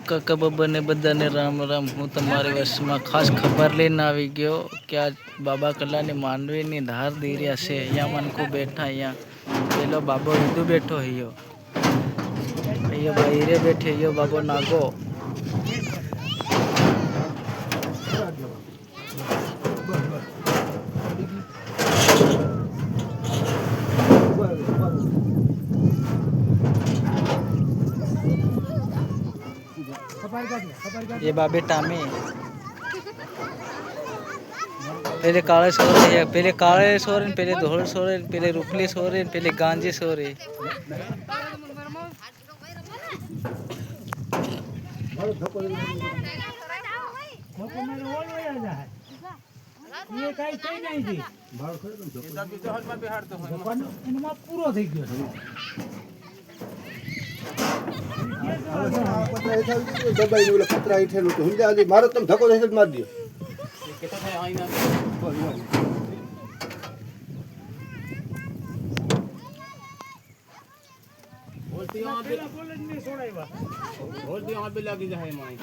કાકા બાબાને બધાને રામ રામ. હું તમારી વશમાં ખાસ ખબર લઈને આવી ગયો કે આ બાબા કલાની માંડવીની ધાર દઈ રહ્યા છે. અહીંયા મનકો બેઠા, અહીંયા પેલો બાબો હિન્દુ બેઠો, અહીંયા બૈરે બેઠે, અહીંયા બાબો નાગો. ये बाबे टामे पहले काले सो रहे, पहले काले सो रहे, पहले धोल सो रहे, पहले रुपली सो रहे, पहले गांजे सो रहे. પૂરો થઈ ગયો દબાઈ ઓલા પતરા હેઠેલું તો સમજ્યા આજે મારો તમે ધક્કો થઈ મારી દો કેટલા થાય આઈના બોલતી આ બે લાગી જાય માઈ